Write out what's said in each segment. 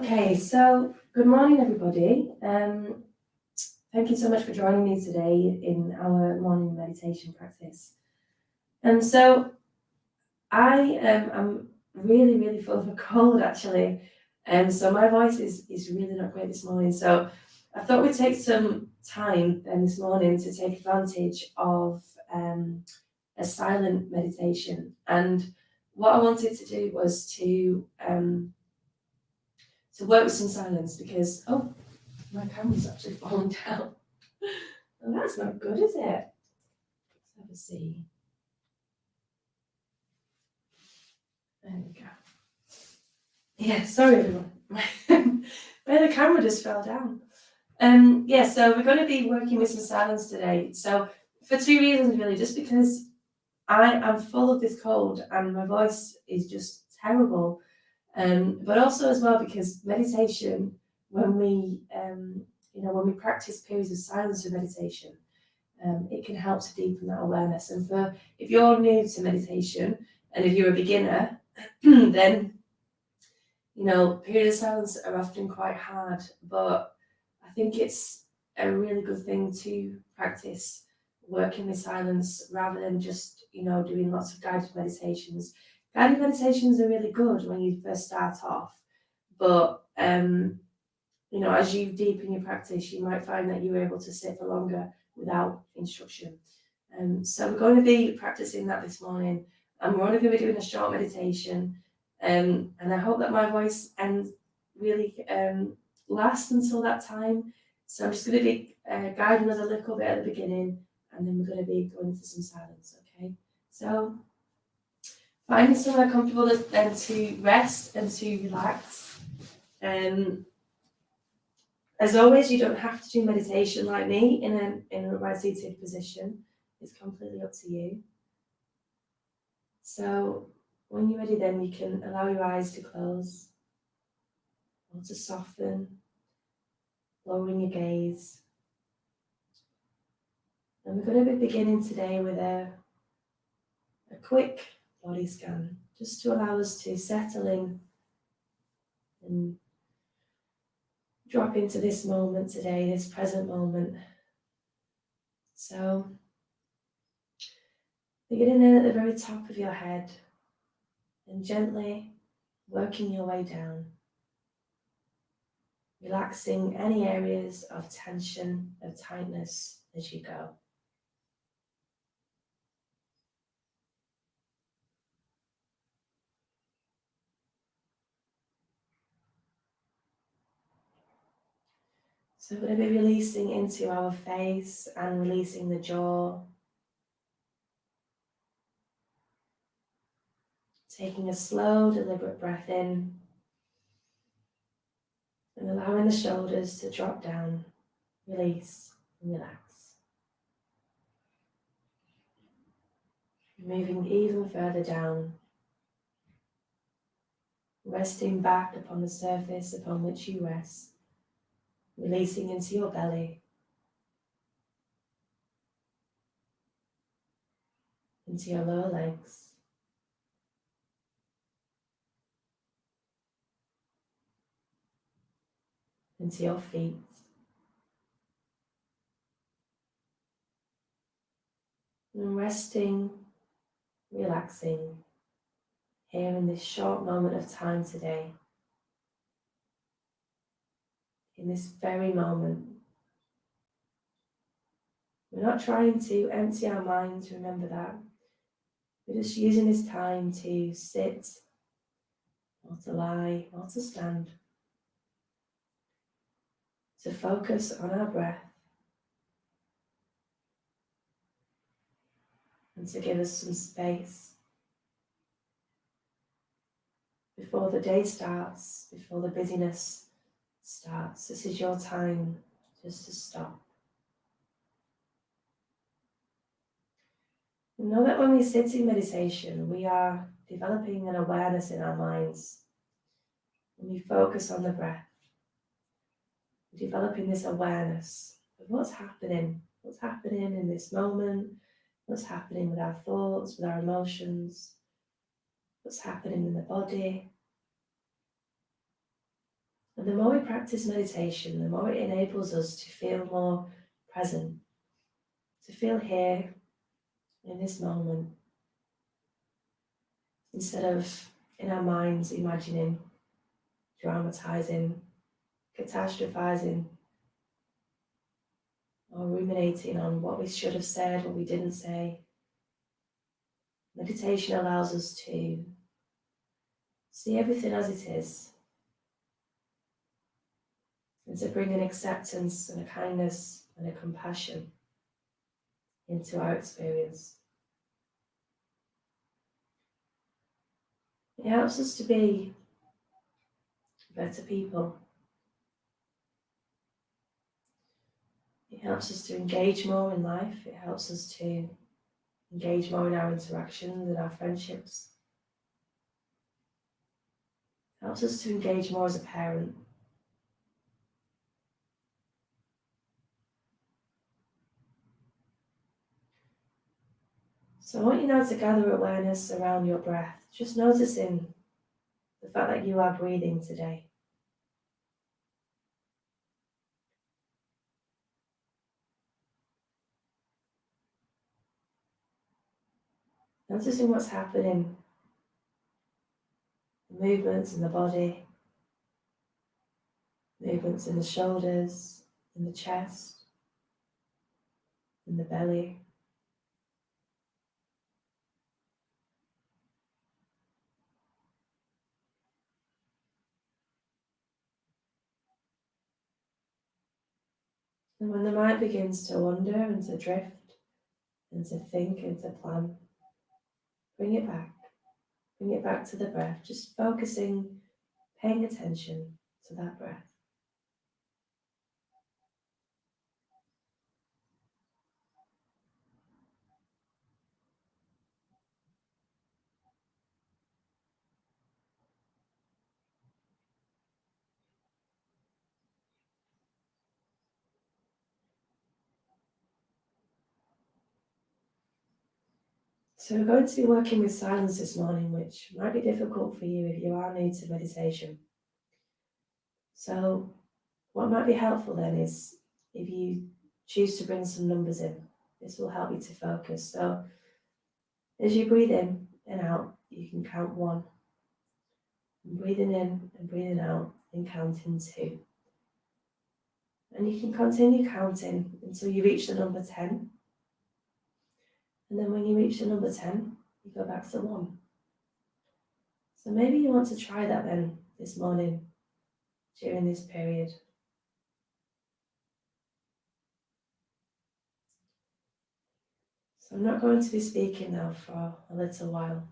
Okay, so good morning, everybody. Thank you so much for joining me today in our morning meditation practice. So I am really full of a cold actually, so my voice is really not great this morning. So I thought we'd take some time then this morning to take advantage of a silent meditation. And what I wanted to do was to work with some silence because my camera's actually falling down. And that's not good, is it? Let's have a see. There we go. Yeah, sorry everyone. The camera just fell down. So we're going to be working with some silence today. So for two reasons really, just because I am full of this cold and my voice is just terrible. But also as well because meditation, when we practice periods of silence or meditation, it can help to deepen that awareness. And if you're new to meditation and if you're a beginner, then periods of silence are often quite hard. But I think it's a really good thing to practice working with silence rather than just doing lots of guided meditations. Guided meditations are really good when you first start off, but as you deepen your practice, you might find that you're able to sit for longer without instruction. So we're going to be practicing that this morning, and we're only going to be doing a short meditation. And I hope that my voice really lasts until that time. So I'm just going to be guiding us a little bit at the beginning, and then we're going to be going into some silence. Okay, so finding somewhere comfortable then to rest and to relax. As always, you don't have to do meditation like me in a right seated position. It's completely up to you. So when you're ready, then you can allow your eyes to close or to soften, lowering your gaze. And we're going to be beginning today with a quick body scan, just to allow us to settle in and drop into this moment today, this present moment. So beginning in at the very top of your head and gently working your way down, relaxing any areas of tension, of tightness as you go. So we're going to be releasing into our face and releasing the jaw. Taking a slow, deliberate breath in and allowing the shoulders to drop down, release and relax. Moving even further down, resting back upon the surface upon which you rest, releasing into your belly, into your lower legs, into your feet, and resting, relaxing here in this short moment of time today. In this very moment, we're not trying to empty our minds, remember that. We're just using this time to sit, or to lie, or to stand, to focus on our breath, and to give us some space before the day starts, before the busyness starts. This is your time just to stop. And know that when we sit in meditation, we are developing an awareness in our minds. When we focus on the breath, we're developing this awareness of what's happening in this moment, what's happening with our thoughts, with our emotions, what's happening in the body. And the more we practice meditation, the more it enables us to feel more present, to feel here in this moment, instead of in our minds imagining, dramatizing, catastrophizing, or ruminating on what we should have said, what we didn't say. Meditation allows us to see everything as it is, and to bring an acceptance and a kindness and a compassion into our experience. It helps us to be better people. It helps us to engage more in life. It helps us to engage more in our interactions and our friendships. It helps us to engage more as a parent. So I want you now to gather awareness around your breath, just noticing the fact that you are breathing today. Noticing what's happening, the movements in the body, movements in the shoulders, in the chest, in the belly. And when the mind begins to wander and to drift and to think and to plan, bring it back. Bring it back to the breath, just focusing, paying attention to that breath. So we're going to be working with silence this morning, which might be difficult for you if you are new to meditation. So what might be helpful then is if you choose to bring some numbers in. This will help you to focus. So as you breathe in and out, you can count 1. And breathing in and breathing out and counting 2. And you can continue counting until you reach the number 10. And then when you reach the number 10, you go back to 1. So maybe you want to try that then this morning during this period. So I'm not going to be speaking now for a little while.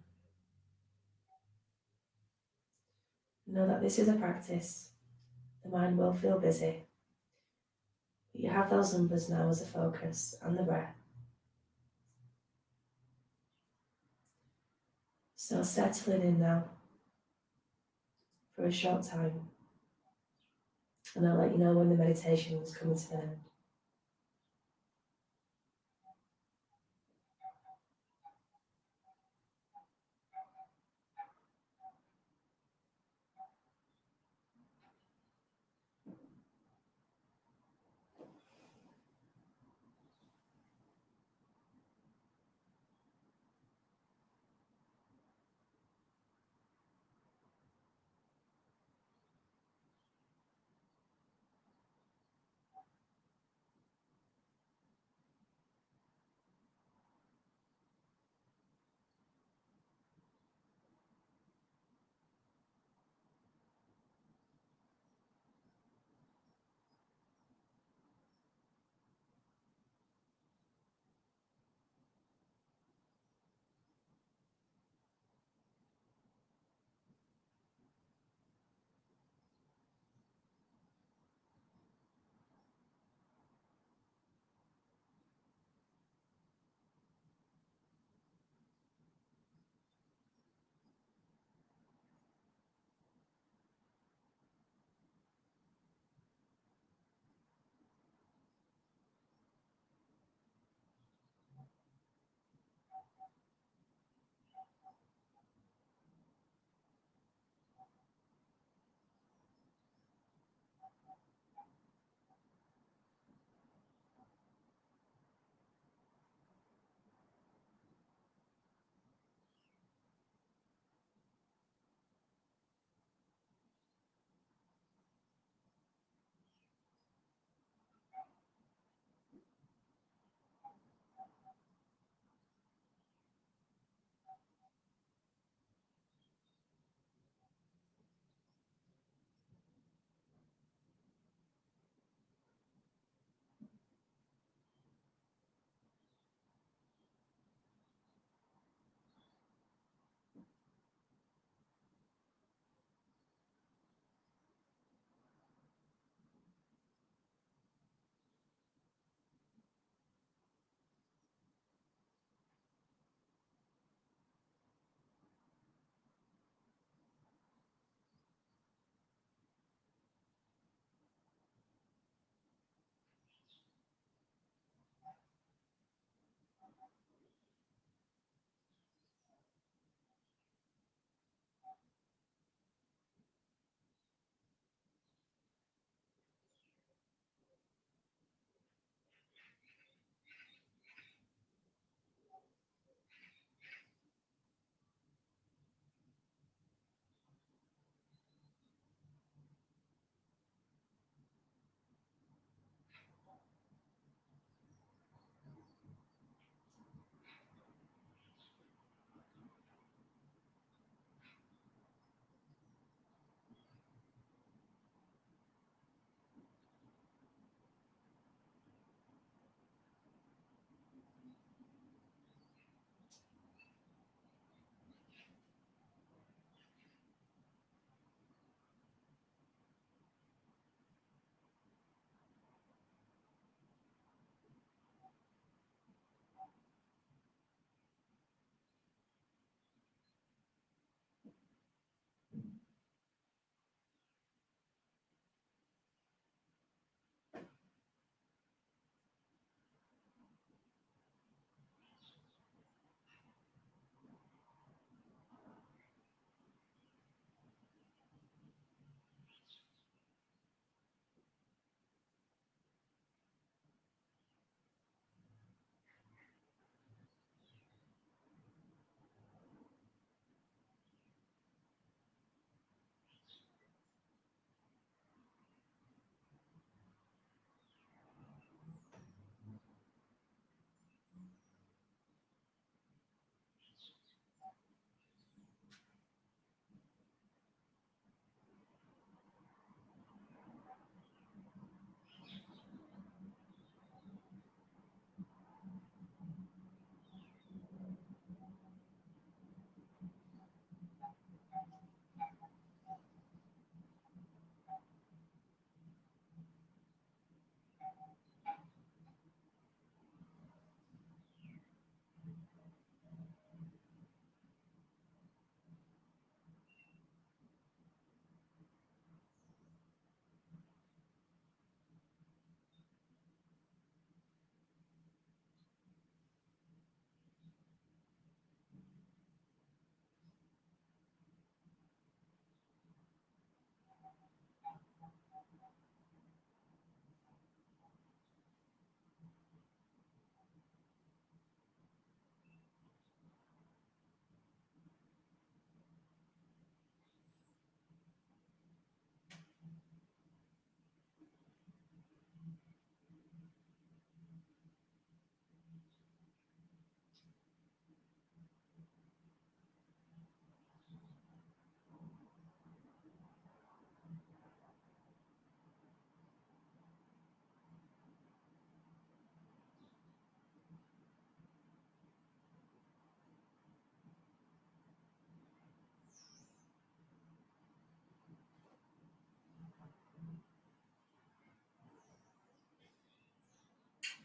Know that this is a practice. The mind will feel busy. But you have those numbers now as a focus and the breath. So settling in now for a short time. And I'll let you know when the meditation is coming to an end.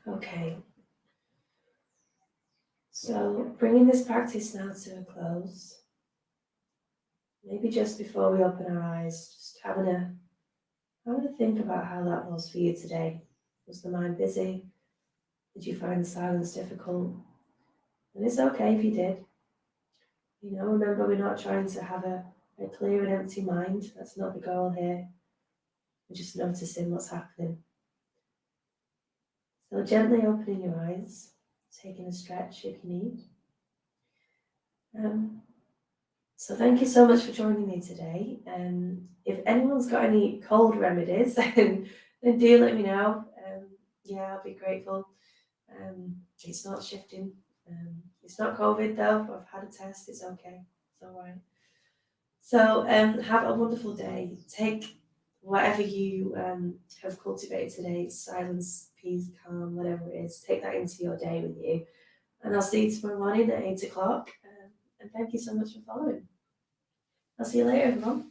Okay. So bringing this practice now to a close, maybe just before we open our eyes, just having a think about how that was for you today. Was the mind busy? Did you find the silence difficult? And it's okay if you did. Remember, we're not trying to have a clear and empty mind. That's not the goal here. We're just noticing what's happening. So gently opening your eyes, taking a stretch if you need. So thank you so much for joining me today. If anyone's got any cold remedies, then do let me know. I'll be grateful. It's not shifting. It's not COVID though. I've had a test. It's okay. It's all right. So have a wonderful day. Take whatever you have cultivated today, silence, peace, calm, whatever it is, take that into your day with you. And I'll see you tomorrow morning at 8 o'clock. And thank you so much for following. I'll see you later, everyone.